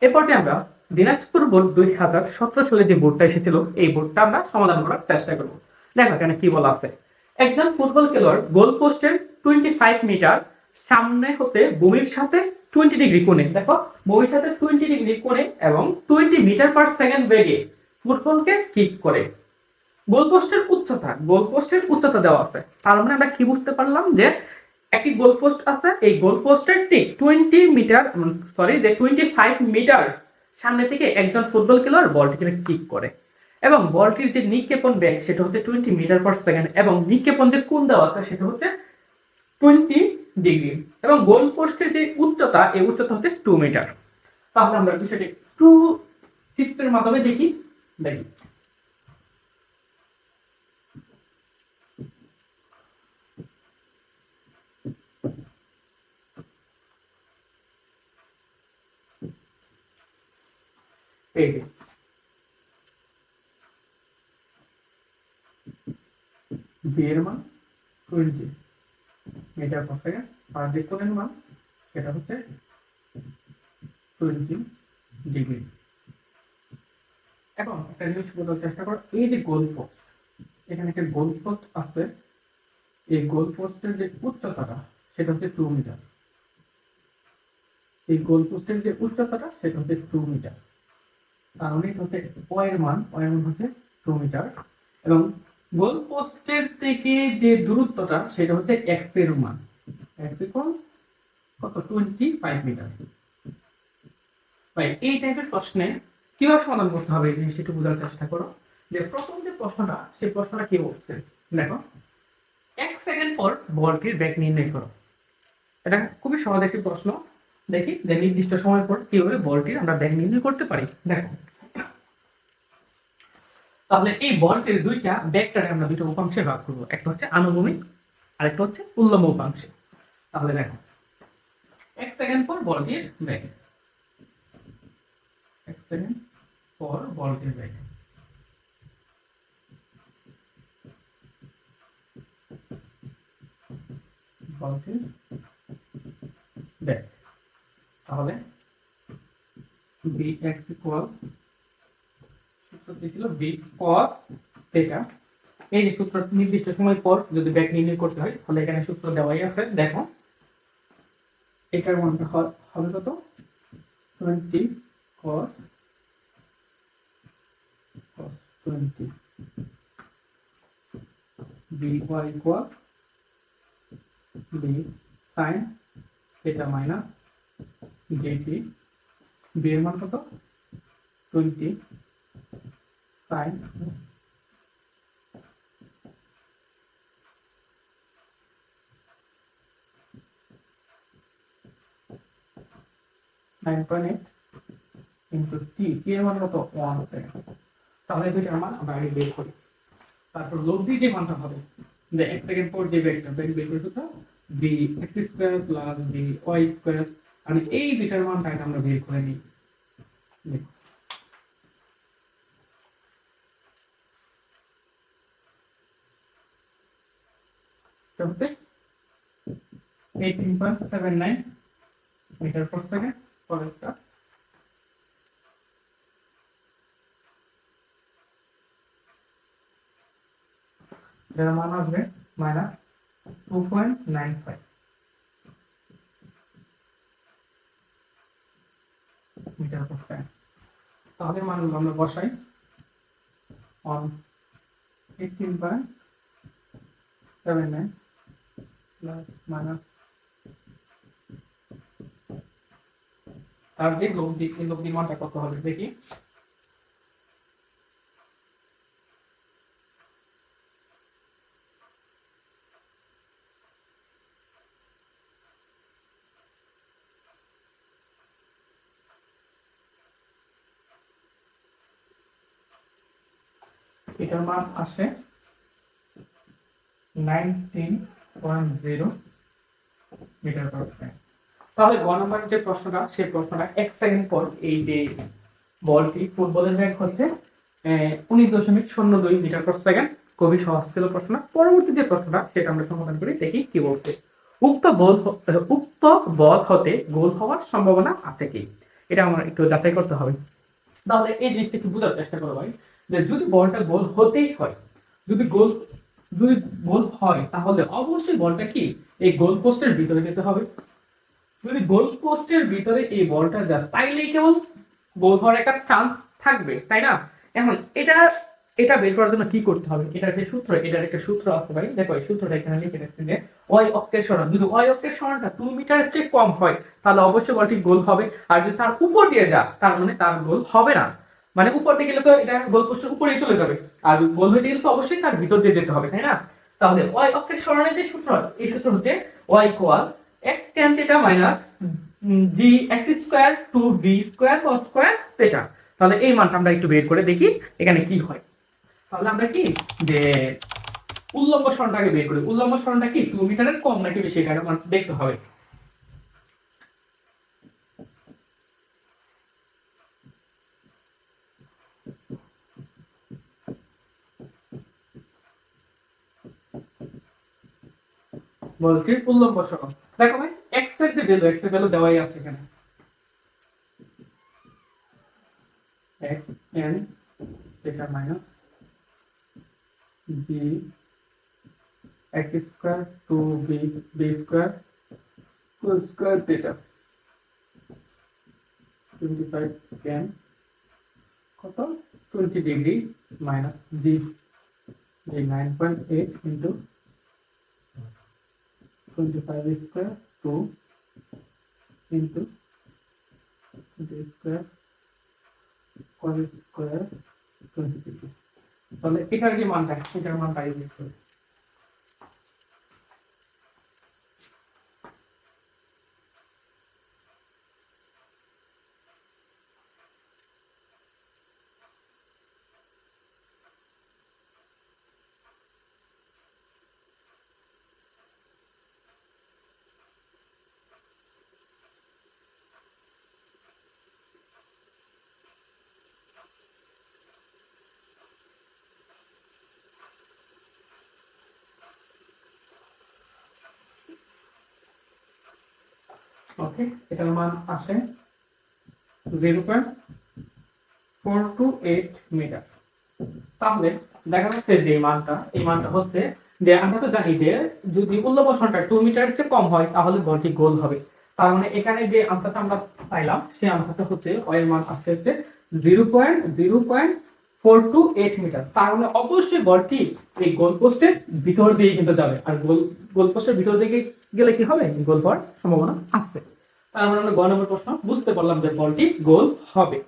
এরপরে আমরা দিনাজপুর বোর্ড 2017 সালে যে বোর্ডটা এসেছিল এই বোর্ডটা আমরা সমাধান করার চেষ্টা করব। দেখো এখানে কি বলা আছে, একজন ফুটবল খেলোয়াড় গোল পোস্টের 25 মিটার সামনে হতে ভূমির সাথে 20 ডিগ্রি কোণে, দেখো ভূমির সাথে 20 ডিগ্রি কোণে এবং 20 মিটার পার সেকেন্ড বেগে ফুটবলকে কিক করে। গোলপোস্টের উচ্চতা দেওয়া আছে, তার মানে আমরা কি বুঝতে পারলাম যে একটি গোলপোস্ট আছে, এই গোলপোস্টের ঠিক 25 মিটার সামনে থেকে একজন ফুটবল খেলোয়াড় বলটিকে কিক করে এবং বলটির যে নিক্ষেপণ বেগ সেটা হচ্ছে 20 মিটার পার সেকেন্ড এবং নিক্ষেপণ যে কোণ দেওয়া আছে সেটা হচ্ছে 20 ডিগ্রি এবং গোলপোস্টের যে উচ্চতা এই উচ্চতা হচ্ছে 2 মিটার। তাহলে আমরা বিষয়টি একটু চিত্রের মাধ্যমে দেখি। এই যে বি এর মান 20 মিটার পার সেকেন্ড আর যে কোণের মান সেটা হচ্ছে 20 ডিগ্রি। এখন একটা জিনিস বোঝার চেষ্টা করো, এই যে গোলপোস্ট, এখানে একটা গোলপোস্ট আছে, এই গোলপোস্টের যে উচ্চতাটা সেটা হচ্ছে 2 মিটার। এই গোলপোস্টের যে উচ্চতাটা সেটা হচ্ছে 2 মিটার, তার মানে হচ্ছে ও এর মান হচ্ছে 2 মিটার এবং গোলপোস্টের থেকে যে দূরত্বটা সেটা হচ্ছে এক্স এর মান, এক্স ইকুয়াল কত 25 মিটার। ভাই এই টাইপের প্রশ্নে কিভাবে সমাধান করতে হবে এই জিনিসটা একটু বোঝার চেষ্টা করো। যে প্রথম যে প্রশ্নটা সেই প্রশ্নটা কি বলছে, দেখো 1 সেকেন্ড পর বলটির বেগ নির্ণয় করো। এটা খুবই সহজ একটি প্রশ্ন। দেখি যে নির্দিষ্ট সময় পর কিভাবে বলটির আমরা বেগ নির্ণয় করতে পারি। দেখো তাহলে এই বলটির দুইটা বেগটাকে আমরা দুটো উপাংশে ভাগ করব, একটা হচ্ছে আনুভূমিক আর একটা হচ্ছে উল্লম্ব উপাংশে। তাহলে দেখো 1 সেকেন্ড পর বলটির বেগ, 1 সেকেন্ড পর বলটির বেগ, বলটির বেগ। তাহলে bx ইকুয়াল সূত্রটি ছিল b cos থিটা। এই যে সূত্র নির্দিষ্ট সময় পর যদি বেগ নির্ণয় করতে হয় তাহলে এখানে সূত্র দেওয়াই আছে। দেখো এটার মানটা হবে কত 20 cos 20 by equal b sin theta minus dt। b এর মান কত 20 sin 9.8 into t, এর মান কত 1 সেকেন্ড। তাহলে দুইটার মান আমরা আগে বের করি, তারপর লব্ধি যে মানটা হবে যে 1 সেকেন্ড পর যে বেগটা বের করতে তো b x square plus b y square, মানে এই দুইটার মানটা আমরা বের করে নিই। তাহলে 18.79 মিটার পার সেকেন্ড। পরেরটা যার মান আসবে মাইনাস 2.95 মিটার পার সেকেন্ড। তাহলে মানগুলো আমরা বসাই অন 18.79 প্লাস মাইনাস আর যে লব্ধি, এই লব্ধির মানটা কত হবে দেখি। এটার মান আসে 19.0 মিটার পার সেকেন্ড। তাহলে গ নাম্বার যে প্রশ্নটা সেই প্রশ্নটা 1 সেকেন্ড পর এই যে বলটি ফুটবলের বেগ হচ্ছে 19.02 মিটার পার সেকেন্ড। খুবই সহজ ছিল প্রশ্ন। পরবর্তী যে প্রশ্নটা সেটা আমরা সমাধান করি, দেখি কি বলছে। উক্ত বল হতে গোল হওয়ার সম্ভাবনা আছে কি? এটা আমার একটু যাচাই করতে হবে। তাহলে এই জিনিসটা একটু বোঝার চেষ্টা করো ভাই, যে যদি বলটা গোল হতেই হয়, যদি গোল যদি গোল হয় তাহলে অবশ্যই বলটা কি এই গোল পোস্টের ভিতরে যেতে হবে। যদি গোল পোস্টের ভিতরে এই বলটা যায় তাইলেই কেবল গোল হওয়ার একটা চান্স থাকবে, তাই না? এখন এটা এটা বের করার জন্য কি করতে হবে, এটার যে সূত্র, এটার একটা সূত্র আছে ভাই, দেখো এই সূত্রটা এখানে লিখে রাখছি যে ওয়াই অক্ষের সরণ, যদি ওয়াই অক্ষের সরণটা 2 মিটারের চেয়ে কম হয় তাহলে অবশ্যই বলটি গোল হবে, আর যদি তার উপর দিয়ে যায় তার মানে তার গোল হবে না। মানে উপর দিয়ে গেলে তো এটা গোল পোস্টের উপরেই চলে যাবে, আর গোল হতে গেলে তো অবশ্যই তার ভিতর দিয়ে যেতে হবে, তাই না? তাহলে ওয়াই অক্ষের সরণের যে সূত্র, এই সূত্র হচ্ছে y equal x tan theta minus g x square to b square cos square theta। তাহলে এই মানটা আমরা একটু বের করে দেখি এখানে কি হয়। তাহলে আমরা কি যে উল্লম্ব সরণটাকে বের করি, উল্লম্ব সরণটা কি 2 মিটারের কম নাকি বেশি এটা আমার দেখতে হবে। বলছি উল্লম্ব সরণ, দেখো ভাই x এর যে ভ্যালু, x এর ভ্যালু দেওয়াই আছে এখানে, x n theta minus g x square to b square cos square theta 25 tan কত 20 ডিগ্রি মাইনাস জি 9.8 into 25 square 2 into 20 square cos square 20 degree. তাহলে এটার যে মানটা, এটার মানটা এই যে ওকে, এটার মান আসে 0.428 মিটার। তাহলে দেখা যাচ্ছে যে মানটা, এই মানটা হচ্ছে যে আমরা তো জানি যে যদি উল্লম্ব সরণটা 2 মিটারের চেয়ে কম হয় তাহলে বলটি গোল হবে। তার মানে এখানে যে আনসারটা আমরা পাইলাম সেই আনসারটা হচ্ছে ওই মান আসছে হচ্ছে 0.0428 মিটার। তার মানে অবশ্যই বলটি এই গোল পোস্টের ভিতর দিয়ে কিন্তু যাবে, আর গোল পোস্টের ভিতর দিকে গেলে কি হবে, গোল হওয়ার সম্ভাবনা আছে। তার মানে আমরা গ নম্বর প্রশ্ন বুঝতে পারলাম যে বলটি গোল হবে।